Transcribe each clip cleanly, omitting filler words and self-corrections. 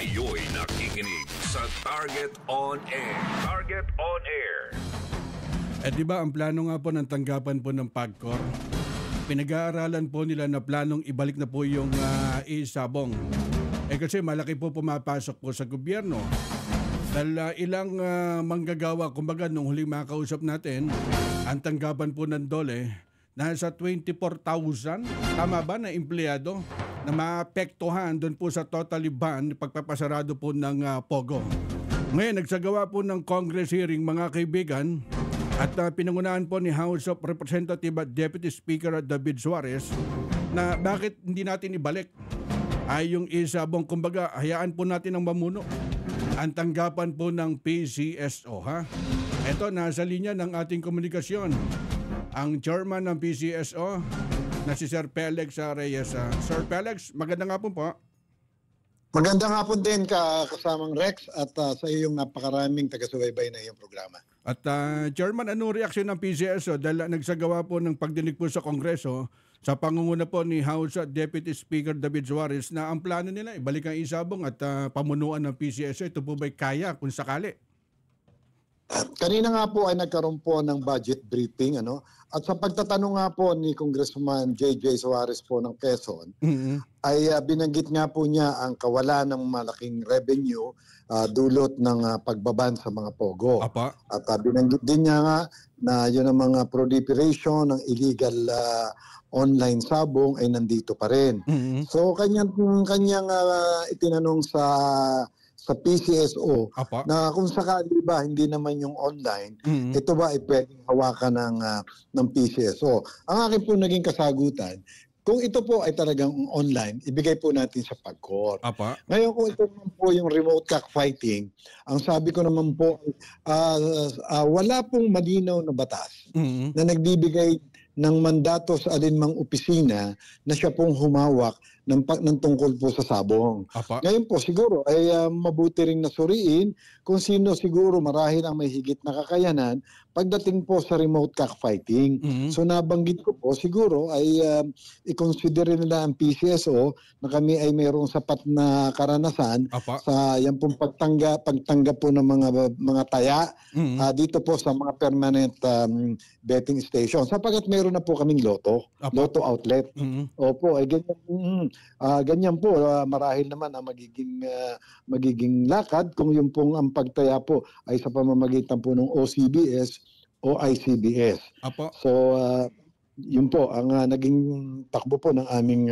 Kayo'y nakikinig sa Target on Air. Target on Air. Di ba ang plano nga po ng tanggapan po ng PAGCOR? Pinag-aaralan po nila na planong ibalik na po yung isabong. Kasi malaki po pumapasok po sa gobyerno. Dahil ilang manggagawa, kumbaga nung huling makausap natin, ang tanggapan po ng DOLE, nasa 24,000, tama ba, na empleyado na maapektuhan doon po sa totally ban pagpapasarado po ng POGO. Ngayon, nagsagawa po ng Congress hearing mga kaibigan at pinangunahan po ni House of Representative at Deputy Speaker David Suarez na bakit hindi natin ibalik ay yung isabong, kumbaga hayaan po natin ang mamuno ang tanggapan po ng PCSO. Ito, nasa linya ng ating komunikasyon ang chairman ng PCSO na si Sir Felix Reyes. Sir Felix, magandang hapon po. Magandang hapon din kasamang Rex at sa iyong napakaraming taga-subaybay na iyong programa. At Chairman, anong reaksyon ng PCSO dahil nagsagawa po ng pagdinig po sa Kongreso sa pangunguna po ni House Deputy Speaker David Suarez na ang plano nila ibalik ang isabong at pamunuan ng PCSO. Ito po ba'y kaya kung sakali? Kanina nga po ay nagkaroon po ng budget briefing, at sa pagtatanong nga po ni Congressman J.J. Suarez po ng Quezon, ay binanggit nga po niya ang kawalan ng malaking revenue dulot ng pagbaban sa mga POGO. Apa. At binanggit din niya nga na yun ang mga proliferation ng illegal online sabong ay nandito pa rin. So kanyang itinanong sa PCSO Apa. na kung sakali ba hindi naman yung online, ito ba ay pwedeng hawakan ng PCSO. Ang akin po naging kasagutan, kung ito po ay talagang online, ibigay po natin sa PAGCOR. Apa. Ngayon kung ito naman po yung remote cockfighting, ang sabi ko naman po, wala pong malinaw na batas na nagbibigay ng mandato sa alinmang opisina na siya pong humawak ng tungkol po sa sabong. Apa. Ngayon po siguro ay mabuti ring nasuriin kung sino siguro marahil ang may higit na kakayanan pagdating po sa remote cockfighting. So nabanggit ko po siguro ay i-consider nila ang PCSO na kami ay mayroong sapat na karanasan Apa. sa yan pong pagtanggap po ng mga taya dito po sa mga permanent betting station. Sapagkat mayroon na po kaming loto outlet. Opo, ay ganyan po marahil naman ang magiging lakad kung yung pong ang pagtaya po ay sa pamamagitan po ng OCBS o ICBS. Apo. So yun po ang naging takbo po ng aming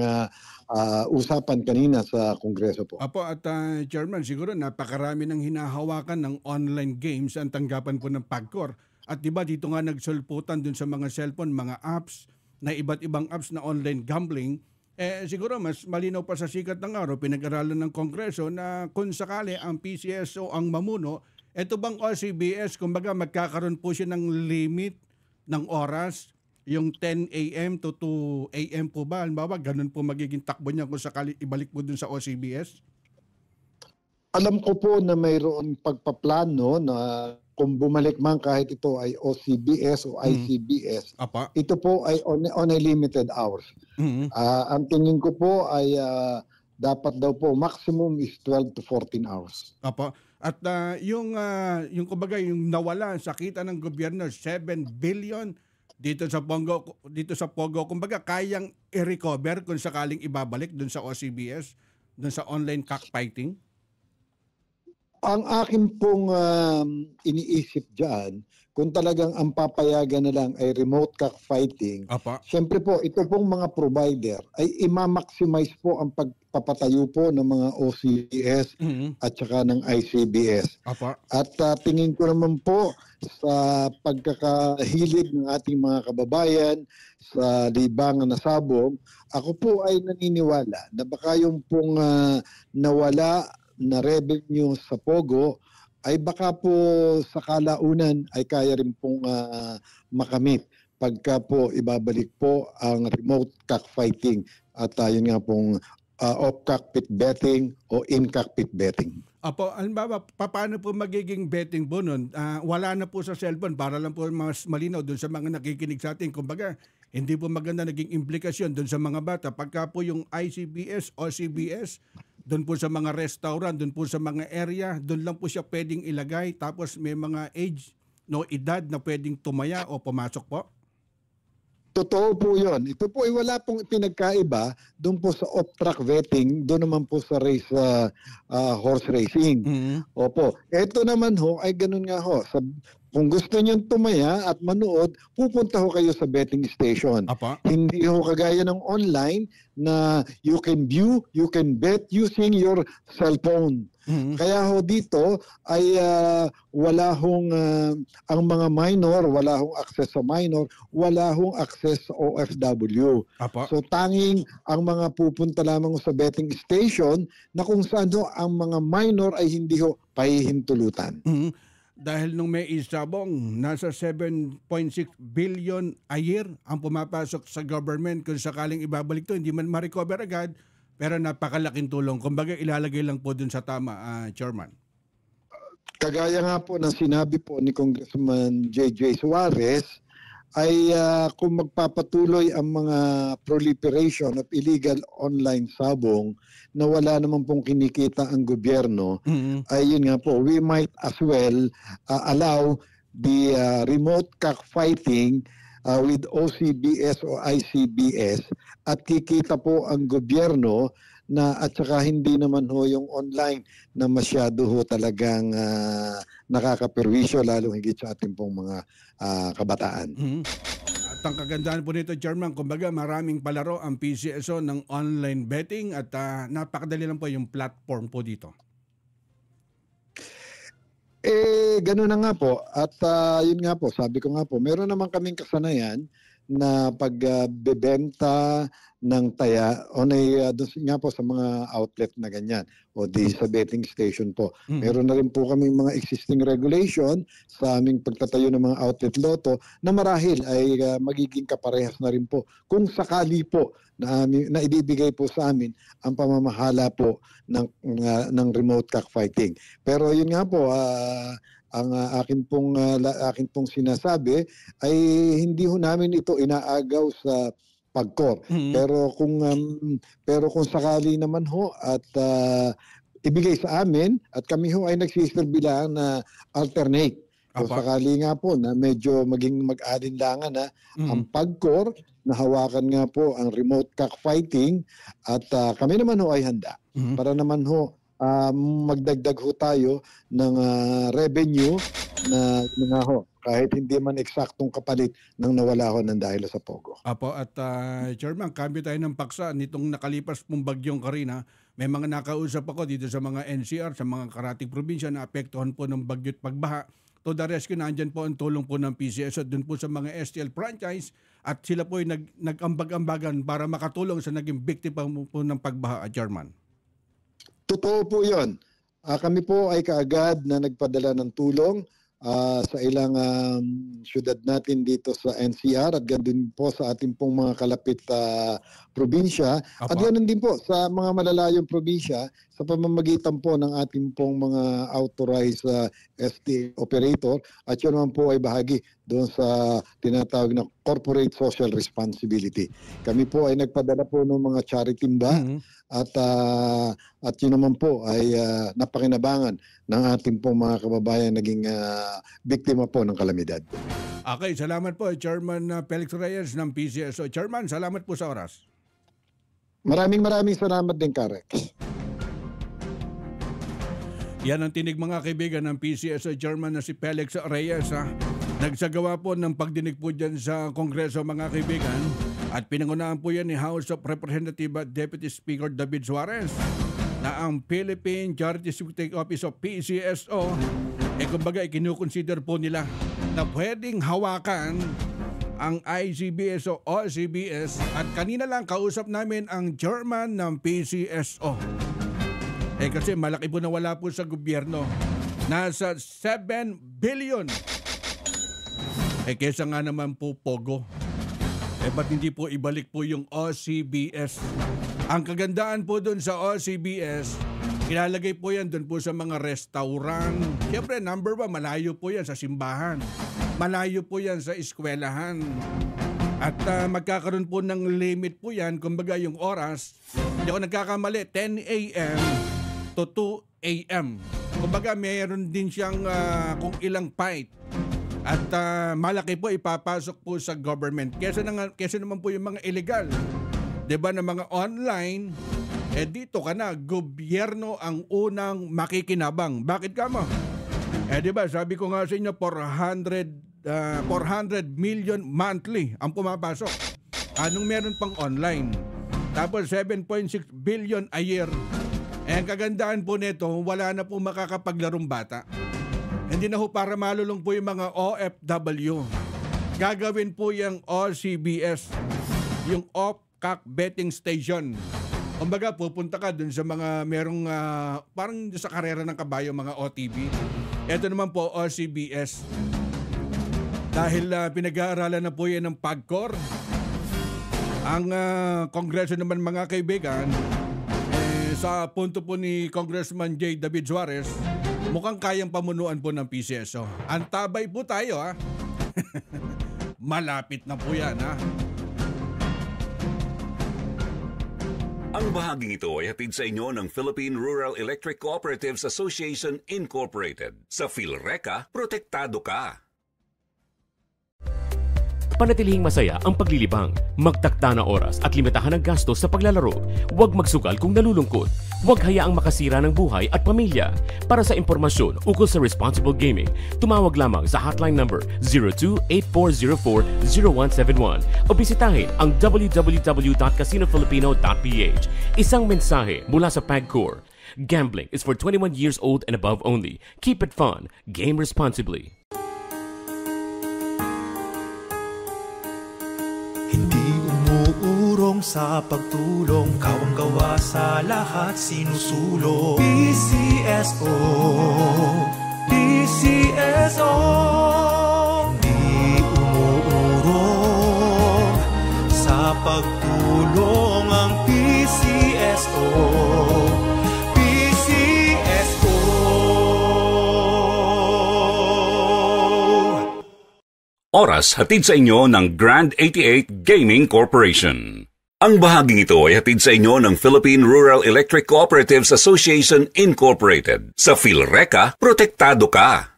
usapan kanina sa Kongreso po. Apo, at Chairman, siguro napakarami ng hinahawakan ng online games ang tanggapan po ng PAGCOR. At diba dito nga nagsulputan dun sa mga cellphone, mga apps, na iba't ibang apps na online gambling, siguro mas malinaw pa sa sikat ng araw, pinag-aralan ng Kongreso na kung sakali ang PCSO ang mamuno, ito bang OCBS, kumbaga magkakaroon po siya ng limit ng oras, yung 10 a.m. to 2 a.m. po ba? Halimbawa, ganun po magiging takbo niya kung sakali ibalik po dun sa OCBS? Alam ko po na mayroon pagpaplano na kung bumalik man kahit ito ay OCBS o ICBS, Apa. ito po ay on a limited hours. Ang tingin ko po ay dapat daw po maximum is 12 to 14 hours. Apa. At yung kumbaga yung nawala sa kita ng gobyerno 7 billion dito sa POGO, kumbaga kayang i-recover kung sakaling ibabalik dun sa OCBS, dun sa online cockfighting? Ang akin pong iniisip dyan, kung talagang ang papayagan na lang ay remote cockfighting, siyempre po, ito pong mga provider ay ima-maximize po ang pagpapatayo po ng mga OCBS at saka ng ICBS. Apa. At tingin ko naman po sa pagkakahilig ng ating mga kababayan sa libangan na sabong, ako po ay naniniwala na baka yung pong nawala na revenue sa POGO ay baka po sa kalaunan ay kaya rin pong makamit pagka po ibabalik po ang remote cockfighting at yun nga pong off-cockpit betting o in-cockpit betting. Apo, halimbawa, paano po magiging betting po nun? Wala na po sa cellphone para lang po mas malinaw dun sa mga nakikinig sa atin. Kumbaga, hindi po maganda naging implikasyon dun sa mga bata. Pagka po yung ICBS o CBS doon po sa mga restaurant, doon po sa mga area, doon lang po siya pwedeng ilagay. Tapos may mga age, no, edad na pwedeng tumaya o pumasok po? Totoo po yun. Ito po ay wala pong pinagkaiba doon po sa off-track vetting, doon naman po sa race horse racing. Opo. Ito naman ho ay ganun nga ho. Kung gusto niyo tumaya at manood, pupunta ho kayo sa betting station. Apa? Hindi ho kagaya ng online na you can view, you can bet using your cellphone. Kaya ho dito ay wala hong ang mga minor, wala hong access sa minor, wala hong access sa OFW. Apa? So tanging ang mga pupunta lamang sa betting station na kung saan ho ang mga minor ay hindi ho pahihintulutan. Dahil nung may isabong, nasa 7.6 billion a year ang pumapasok sa government. Kung sakaling ibabalik to, hindi man ma-recover agad, pero napakalaking tulong. Kumbaga ilalagay lang po dun sa tama, Chairman. Kagaya nga po ng sinabi po ni Congressman J.J. Suarez, ay kung magpapatuloy ang mga proliferation of illegal online sabong na wala naman pong kinikita ang gobyerno, ay yun nga po, we might as well allow the remote cockfighting with OCBS o ICBS at kikita po ang gobyerno na at saka hindi naman ho yung online na masyado ho talagang nakakaperwisyo lalo higit sa ating pong mga kabataan. At ang kagandahan po nito, Chairman, kumbaga maraming palaro ang PCSO ng online betting at napakadali lang po yung platform po dito. Gano'n na nga po. At yun nga po, sabi ko nga po, meron naman kaming kasanayan na pagbebenta ng taya o doon nga po sa mga outlet na ganyan o di sa betting station po. Meron na rin po kami mga existing regulation sa aming pagtatayo ng mga outlet loto na marahil ay magiging kaparehas na rin po kung sakali po na ibibigay po sa amin ang pamamahala po ng remote cockfighting. Pero yun nga po, ang akin pong sinasabi ay hindi ho namin ito inaagaw sa pagkor. Pero kung sakali naman ho at ibigay sa amin at kami ho ay nagsisilbihan na alternate. Kung sakali nga po na medyo maging mag-alinlangan na ang pagkor, na hawakan nga po ang remote cockfighting at kami naman ho ay handa para naman ho magdagdag ho tayo ng revenue na nga ho, kahit hindi man eksaktong kapalit ng nawala ho ng dahil sa Pogo. Apo, at Chairman, kambyo tayo ng paksa nitong nakalipas pong bagyong Karina. May mga nakausap ako dito sa mga NCR, sa mga karating probinsya na apektuhan po ng bagyo't pagbaha. To the rescue, nandyan po ang tulong po ng PCSO dun po sa mga STL franchise at sila po ay nag-ambag-ambagan para makatulong sa naging biktima po ng pagbaha, Chairman. Totoo po yun. Kami po ay kaagad na nagpadala ng tulong sa ilang syudad natin dito sa NCR at ganoon po sa ating pong mga kalapit probinsya. At ganoon din po sa mga malalayong probinsya sa pamamagitan po ng ating pong mga authorized ST operator at yun naman po ay bahagi doon sa tinatawag na corporate social responsibility. Kami po ay nagpadala po ng mga charity ba at yun naman po ay napakinabangan ng ating pong mga kababayan naging biktima po ng kalamidad. Okay, salamat po Chairman Felix Reyes ng PCSO. Chairman, salamat po sa oras. Maraming salamat din, Karex. Yan ang tinig mga kaibigan ng PCSO Chairman na si Felix Reyes. Nagsagawa po ng pagdinig po dyan sa Kongreso mga kaibigan at pinangunahan po yan ni House of Representatives Deputy Speaker David Suarez na ang Philippine Charity Security Office of PCSO kumbaga ikinukonsider po nila na pwedeng hawakan ang ICBS o OCBS at kanina lang kausap namin ang chairman ng PCSO. Kasi malaki po na wala po sa gobyerno. Nasa 7 billion. Kesa nga naman po Pogo. Ba't hindi po ibalik po yung OCBS? Ang kagandaan po dun sa OCBS, ilalagay po yan dun po sa mga restaurant. Siyempre, number 1, malayo po yan sa simbahan. Malayo po yan sa eskwelahan. At magkakaroon po ng limit po yan, kumbaga yung oras Hindi ako nagkakamali, 10 a.m. to 2 a.m. Kumbaga mayroon din siyang kung ilang fight. At malaki po ipapasok po sa government. Kesa naman po yung mga illegal. Diba na mga online, dito ka na, gobyerno ang unang makikinabang. Bakit ka mo? Diba, sabi ko nga sa inyo, 400 million monthly ang pumapasok. Anong meron pang online? Tapos 7.6 billion a year. Ang kagandahan po nito, wala na po makakapaglarong bata. Hindi na po para malulong po yung mga OFW. Gagawin po yung OCBS, yung Off-Cack Betting Station. Kumbaga, pupunta ka dun sa mga merong parang sa karera ng kabayo, mga OTB. Ito naman po, OCBS. Dahil pinag-aaralan na po yan ng PAGCOR. Ang Kongreso naman mga kaibigan, sa punto po ni Congressman J. David Suarez, mukhang kayang pamunuan po ng PCSO. Antabay po tayo ha. Malapit na po yan ha. Ang bahaging ito ay hatid sa inyo ng Philippine Rural Electric Cooperatives Association Incorporated. Sa PhilReca, protektado ka. Panatilihing masaya ang paglilibang. Magtakda na oras at limitahan ang gastos sa paglalaro. Huwag magsugal kung nalulungkot. Huwag hayaang makasira ng buhay at pamilya. Para sa impormasyon ukol sa responsible gaming, tumawag lamang sa hotline number 02-8404-0171 o bisitahin ang www.casinofilipino.ph. Isang mensahe mula sa PAGCOR. Gambling is for 21 years old and above only. Keep it fun. Game responsibly. Hindi umuurong sa pagtulong, kawang gawa sa lahat sinusulong. PCSO, PCSO. Hindi umuurong sa pagtulong ang PCSO. Oras hatid sa inyo ng Grand 88 Gaming Corporation. Ang bahaging ito ay hatid sa inyo ng Philippine Rural Electric Cooperatives Association Incorporated. Sa PhilReca, protektado ka.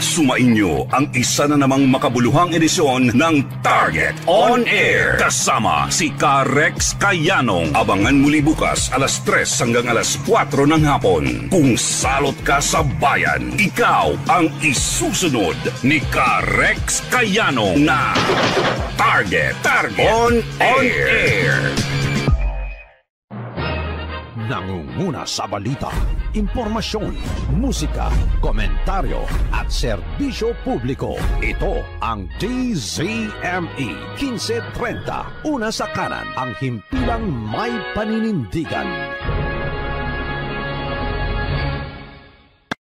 Sumainyo ang isa na namang makabuluhang edisyon ng Target On Air. Kasama si Rex Cayanong. Abangan muli bukas alas 3 hanggang alas 4 ng hapon. Kung salot ka sa bayan, ikaw ang isusunod ni Rex Cayanong na Target On Air. Nangunguna sa balita, impormasyon, musika, komentaryo at serbisyo publiko. Ito ang DZME 1530. Una sa kanan, ang himpilang may paninindigan.